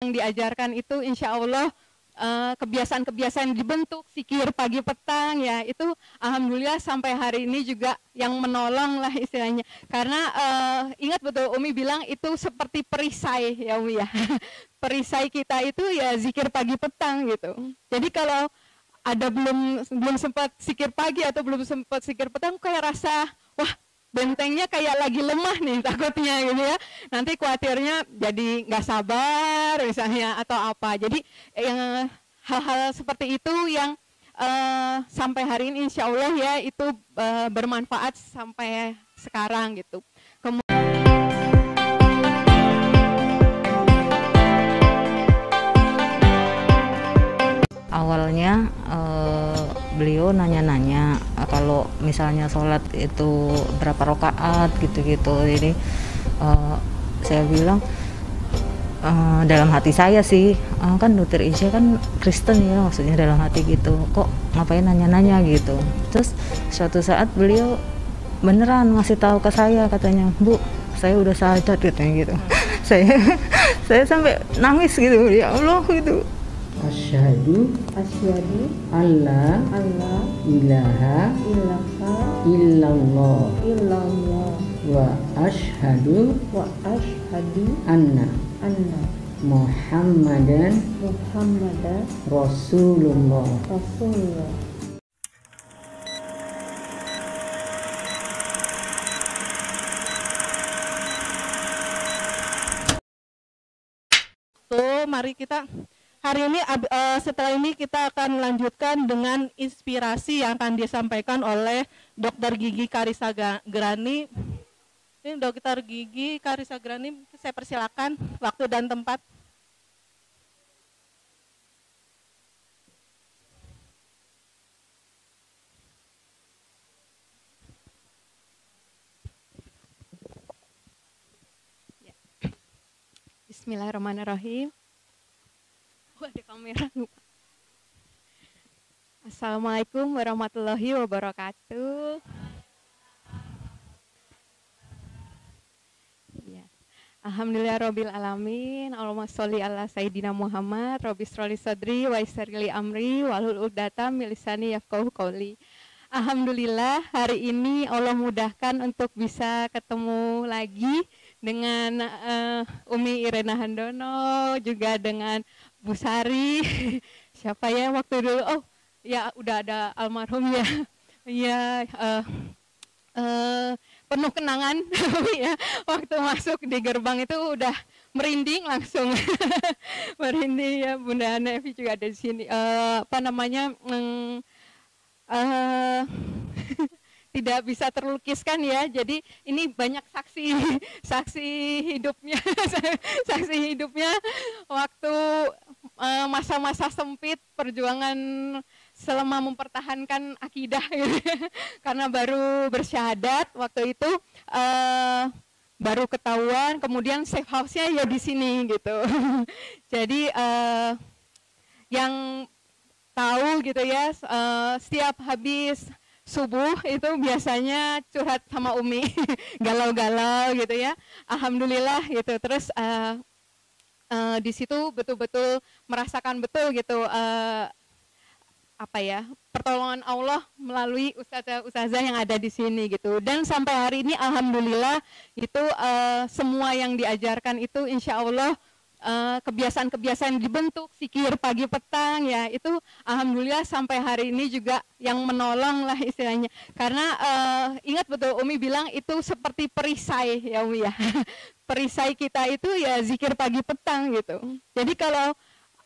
yang diajarkan itu insya Allah kebiasaan-kebiasaan dibentuk, zikir pagi petang ya, itu alhamdulillah sampai hari ini juga yang menolong lah istilahnya. Karena ingat betul Umi bilang itu seperti perisai ya Umi ya. Perisai kita itu ya zikir pagi petang gitu. Jadi kalau ada belum sempat zikir pagi atau belum sempat zikir petang, kayak rasa wah bentengnya kayak lagi lemah nih takutnya gitu ya. Nanti khawatirnya jadi nggak sabar misalnya atau apa. Jadi yang hal-hal seperti itu yang sampai hari ini insya Allah ya itu bermanfaat sampai sekarang gitu. Awalnya beliau nanya-nanya kalau misalnya sholat itu berapa rakaat gitu-gitu. Jadi saya bilang dalam hati saya sih, kan Dokter Isya kan Kristen ya, maksudnya dalam hati gitu, kok ngapain nanya-nanya gitu. Terus suatu saat beliau beneran ngasih tahu ke saya, katanya, Bu, saya udah syahadat katanya gitu. saya sampai nangis gitu, ya Allah gitu. Asyhadu alla ilaha illallah wa asyhadu anna Muhammadan Rasulullah. Mari kita hari ini setelah ini kita akan melanjutkan dengan inspirasi yang akan disampaikan oleh Dr. Gigi Karisagrani. Ini Dr. Gigi Karisagrani, saya persilakan waktu dan tempat. Bismillahirrahmanirrahim. Ada kamera lupa. Assalamualaikum warahmatullahi wabarakatuh. Ya. Alhamdulillahirabbil alamin. Allahumma sholli ala sayyidina Muhammad. Rabbis shrahli sadri wa yassir li amri wahlul 'uqdatam min lisani yafqahu qawli. Alhamdulillah hari ini Allah mudahkan untuk bisa ketemu lagi dengan Umi Irena Handono, juga dengan Bu Sari, siapa ya waktu dulu, oh ya udah ada almarhum ya, ya penuh kenangan ya, waktu masuk di gerbang itu udah merinding langsung, merinding ya. Bunda Nevi juga ada di sini, tidak bisa terlukiskan ya. Jadi ini banyak saksi hidupnya, saksi hidupnya waktu masa-masa sempit perjuangan selama mempertahankan akidah gitu. Karena baru bersyahadat waktu itu, baru ketahuan, kemudian safe house-nya ya di sini gitu. Jadi yang tahu gitu ya, setiap habis subuh itu biasanya curhat sama Umi, galau-galau gitu ya. Alhamdulillah gitu. Terus di situ betul-betul merasakan betul gitu pertolongan Allah melalui ustazah yang ada di sini gitu. Dan sampai hari ini alhamdulillah itu semua yang diajarkan itu insya Allah kebiasaan-kebiasaan dibentuk, zikir pagi petang ya, itu alhamdulillah sampai hari ini juga yang menolong lah istilahnya. Karena ingat betul Umi bilang itu seperti perisai ya Umi ya. Perisai kita itu ya zikir pagi petang gitu. Jadi kalau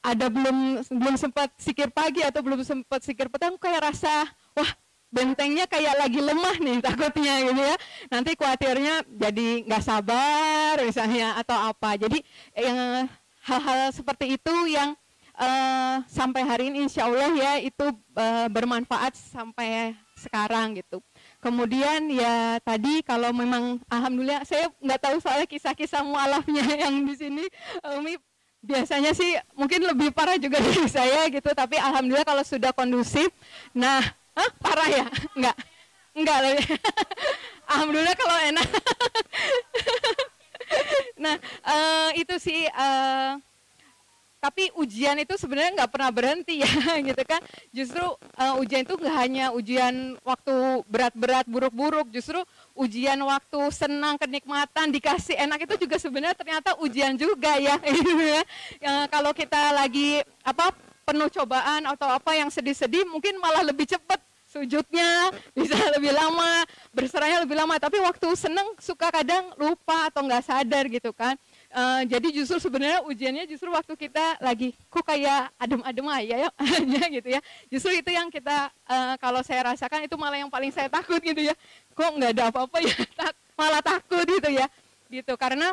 ada belum sempat zikir pagi atau belum sempat zikir petang, kayak rasa wah bentengnya kayak lagi lemah nih takutnya gitu ya. Nanti khawatirnya jadi nggak sabar misalnya atau apa. Jadi yang hal-hal seperti itu yang sampai hari ini insya Allah ya itu bermanfaat sampai sekarang gitu. Kemudian ya tadi kalau memang alhamdulillah, saya nggak tahu soalnya kisah-kisah mualafnya yang di sini Umi biasanya sih mungkin lebih parah juga dari saya gitu, tapi alhamdulillah kalau sudah kondusif. Nah, parah ya? Enggak loh. Alhamdulillah kalau enak. Nah, itu sih tapi ujian itu sebenarnya nggak pernah berhenti ya gitu kan. Justru ujian itu nggak hanya ujian waktu berat-berat buruk-buruk, justru ujian waktu senang kenikmatan dikasih enak itu juga sebenarnya ternyata ujian juga ya. Kalau kita lagi penuh cobaan atau apa yang sedih-sedih mungkin malah lebih cepat sujudnya, bisa lebih lama, berserahnya lebih lama, tapi waktu senang suka kadang lupa atau nggak sadar gitu kan. Jadi justru sebenarnya ujiannya justru waktu kita lagi kok kayak adem-adem aja gitu ya. Justru itu yang kita kalau saya rasakan itu malah yang paling saya takut gitu ya. Kok nggak ada apa-apa ya, malah takut gitu ya. Gitu karena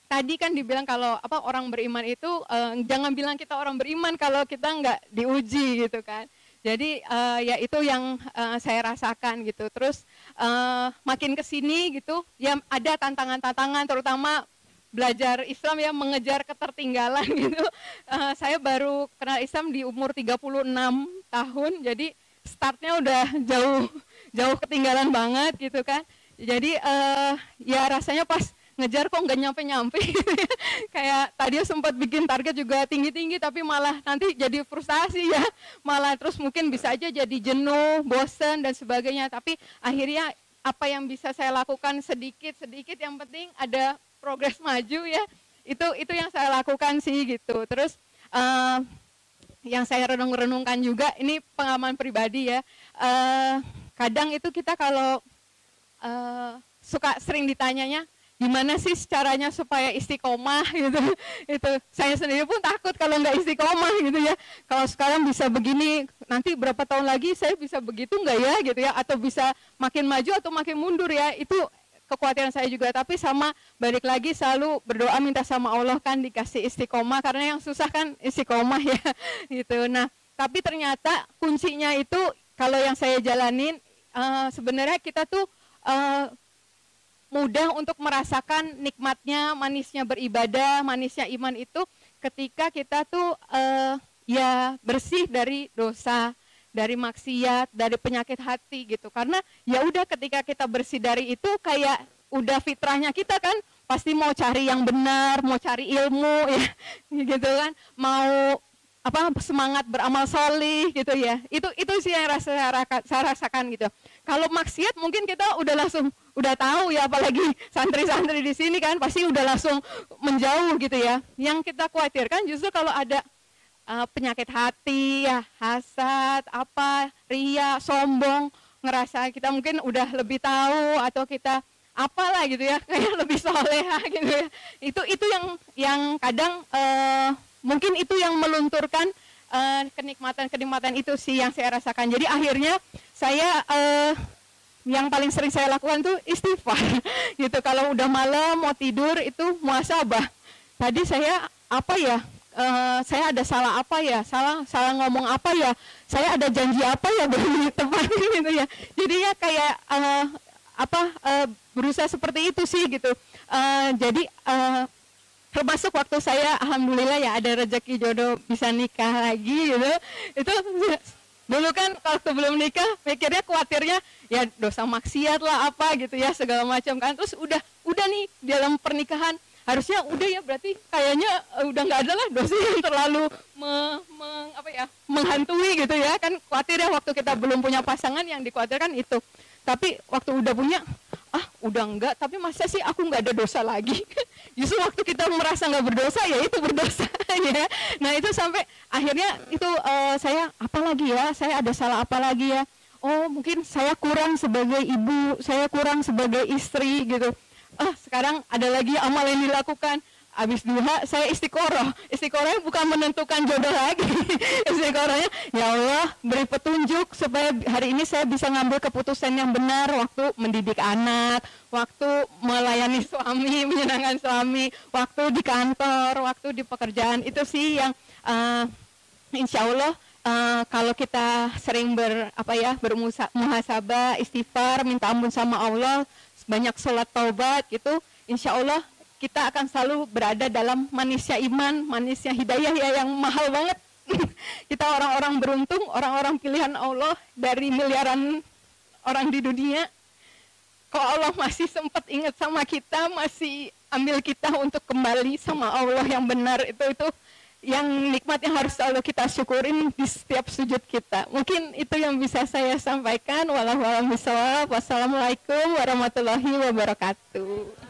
tadi kan dibilang kalau orang beriman itu jangan bilang kita orang beriman kalau kita nggak diuji gitu kan. Jadi ya itu yang saya rasakan gitu. Terus makin kesini gitu ya ada tantangan-tantangan terutama belajar Islam ya, mengejar ketertinggalan gitu. Saya baru kenal Islam di umur 36 tahun, jadi startnya udah jauh ketinggalan banget gitu kan. Jadi ya rasanya pas ngejar kok nggak nyampe-nyampe gitu ya. Kayak tadi sempat bikin target juga tinggi-tinggi tapi malah nanti jadi frustasi ya. Malah terus mungkin bisa aja jadi jenuh, bosen dan sebagainya. Tapi akhirnya apa yang bisa saya lakukan sedikit-sedikit yang penting ada progres maju ya, itu yang saya lakukan sih gitu. Terus yang saya renung-renungkan juga, ini pengalaman pribadi ya, kadang itu kita kalau suka sering ditanyanya, gimana sih caranya supaya istiqomah gitu, itu saya sendiri pun takut kalau nggak istiqomah gitu ya. Kalau sekarang bisa begini, nanti berapa tahun lagi saya bisa begitu nggak ya gitu ya, atau bisa makin maju atau makin mundur ya, itu kekhawatiran saya juga. Tapi sama balik lagi selalu berdoa minta sama Allah kan dikasih istiqomah, karena yang susah kan istiqomah ya gitu. Nah tapi ternyata kuncinya itu kalau yang saya jalanin sebenarnya kita tuh mudah untuk merasakan nikmatnya, manisnya beribadah, manisnya iman itu ketika kita tuh ya bersih dari dosa, dari maksiat, dari penyakit hati gitu. Karena ya udah ketika kita bersih dari itu kayak udah fitrahnya kita kan pasti mau cari yang benar, mau cari ilmu ya gitu kan, mau semangat beramal solih gitu ya. Itu sih yang saya rasakan gitu. Kalau maksiat mungkin kita udah tahu ya, apalagi santri-santri di sini kan pasti udah langsung menjauh gitu ya. Yang kita khawatirkan justru kalau ada penyakit hati ya, hasad, ria, sombong, ngerasa kita mungkin udah lebih tahu atau kita apalah gitu ya, kayak lebih soleha gitu ya. Itu yang kadang mungkin itu yang melunturkan kenikmatan itu sih yang saya rasakan. Jadi akhirnya saya yang paling sering saya lakukan tuh istighfar gitu. Kalau udah malam mau tidur itu muhasabah. Tadi saya saya ada salah apa ya, salah ngomong apa ya, saya ada janji apa ya belum ditepati gitu ya. Jadi ya kayak berusaha seperti itu sih gitu. Jadi termasuk waktu saya alhamdulillah ya ada rezeki jodoh bisa nikah lagi gitu. Itu dulu kan waktu belum nikah mikirnya khawatirnya ya dosa maksiat lah gitu ya segala macam kan. Terus udah nih dalam pernikahan harusnya udah ya, berarti kayaknya udah nggak ada lah dosa yang terlalu menghantui gitu ya kan. Khawatir ya waktu kita belum punya pasangan yang dikhawatirkan itu. Tapi waktu udah punya udah enggak, tapi masa sih aku nggak ada dosa lagi. Justru waktu kita merasa nggak berdosa ya itu berdosa ya. Nah itu sampai akhirnya itu saya ada salah apa lagi ya, oh mungkin saya kurang sebagai ibu, saya kurang sebagai istri gitu. Sekarang ada lagi amal yang dilakukan. Habis duha saya istiqorohnya bukan menentukan jodoh lagi. Istiqorohnya ya Allah beri petunjuk supaya hari ini saya bisa ngambil keputusan yang benar waktu mendidik anak, waktu melayani suami, menyenangkan suami, waktu di kantor, waktu di pekerjaan. Itu sih yang insya Allah kalau kita sering bermuhasabah, istighfar, minta ampun sama Allah, banyak sholat taubat gitu, insya Allah kita akan selalu berada dalam manisnya iman, manisnya hidayah ya yang mahal banget. Kita orang-orang beruntung, orang-orang pilihan Allah dari miliaran orang di dunia. Kalau Allah masih sempat ingat sama kita, masih ambil kita untuk kembali sama Allah yang benar, itu yang nikmat yang harus selalu kita syukurin di setiap sujud kita. Mungkin itu yang bisa saya sampaikan. Wallahu a'lam bishawab. Wassalamualaikum warahmatullahi wabarakatuh.